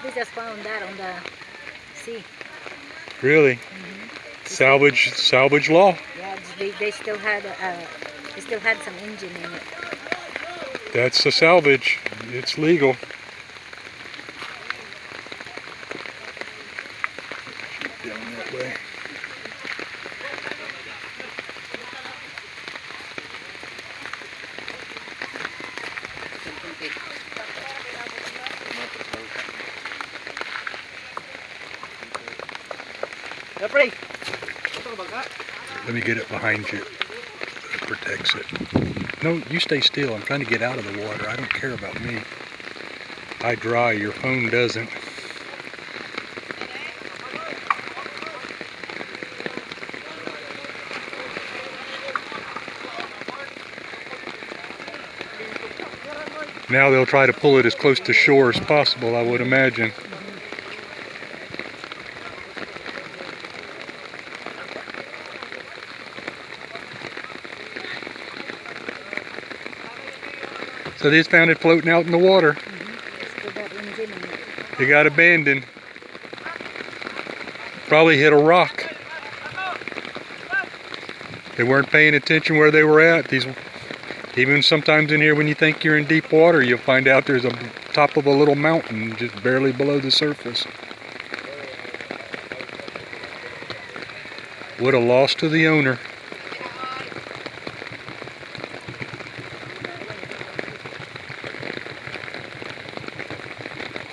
We just found that on the sea. Really? Salvage law. Yeah, they still had some engine in it. That's a salvage. It's legal. Down that way. Let me get it behind you. It protects it. No, you stay still. I'm trying to get out of the water. I don't care about me. I dry. Your phone doesn't. Now they'll try to pull it as close to shore as possible, I would imagine. So they just found it floating out in the water. They got abandoned. Probably hit a rock. They weren't paying attention where they were at. Even sometimes in here when you think you're in deep water, you'll find out there's a top of a little mountain just barely below the surface. What a loss to the owner.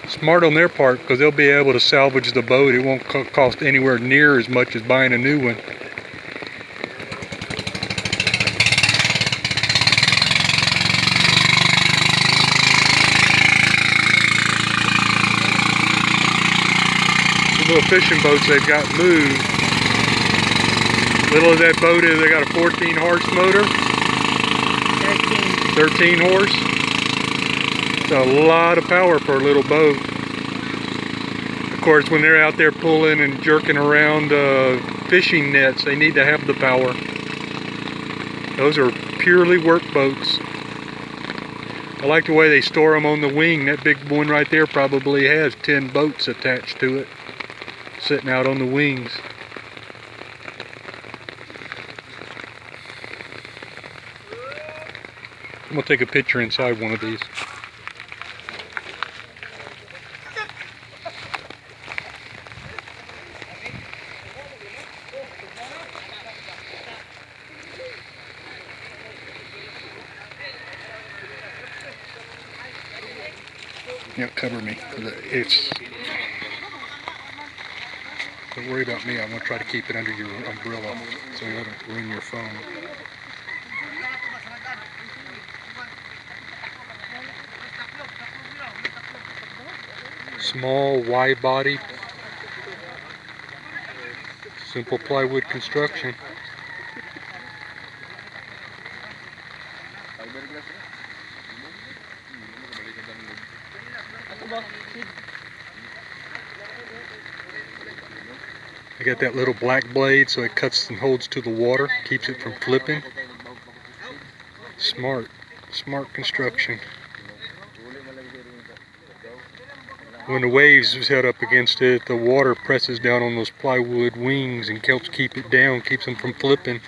Smart on their part, because they'll be able to salvage the boat. It won't cost anywhere near as much as buying a new one. The little fishing boats they've got moved. Little of that boat is, they got a 14 horse motor. 13 horse. It's a lot of power for a little boat. Of course, when they're out there pulling and jerking around fishing nets, they need to have the power. Those are purely work boats. I like the way they store them on the wing. That big one right there probably has 10 boats attached to it, sitting out on the wings. I'm going to take a picture inside one of these. Yeah, cover me. Don't worry about me. I'm going to try to keep it under your umbrella so you don't ruin your phone. Small, wide body, simple plywood construction. I got that little black blade so it cuts and holds to the water, keeps it from flipping. Smart construction. When the waves head up against it, the water presses down on those plywood wings and helps keep it down, keeps them from flipping.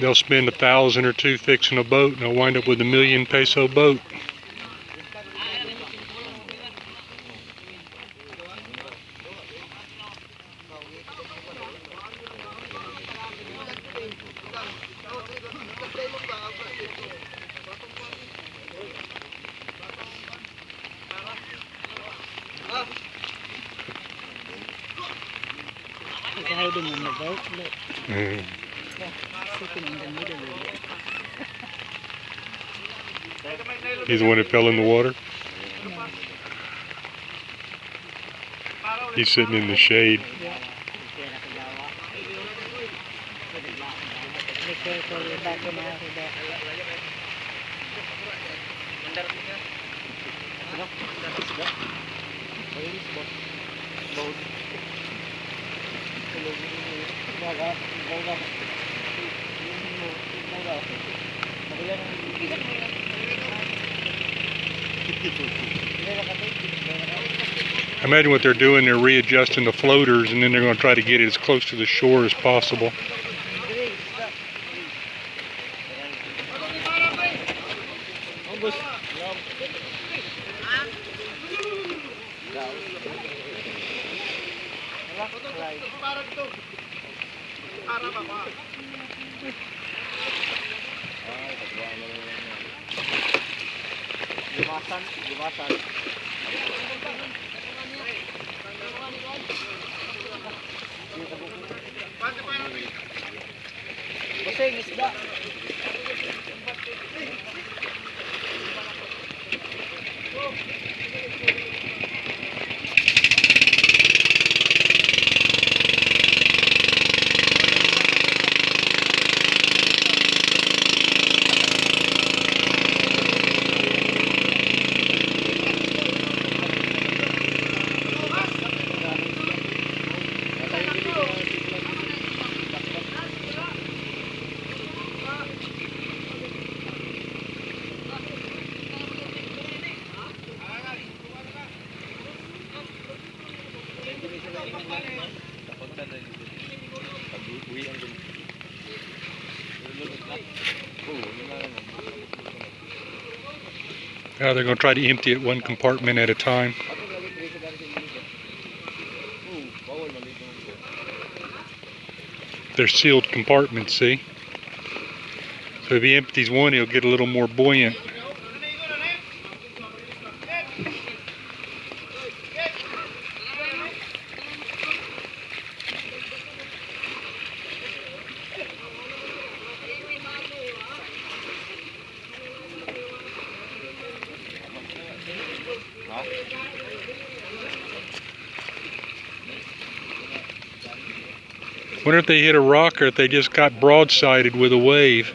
They'll spend $1,000 or $2,000 fixing a boat, and they'll wind up with a $1,000,000 boat. Hiding in the boat, look. Sitting in the middle of it. He's the one that fell in the water? No. He's sitting in the shade. Be careful with that ginari there. I imagine what they're doing, they're readjusting the floaters, and then they're going to try to get it as close to the shore as possible. Busing isda. They're going to try to empty it one compartment at a time. They're sealed compartments, see? So if he empties one, he'll get a little more buoyant. Wonder if they hit a rock or if they just got broadsided with a wave.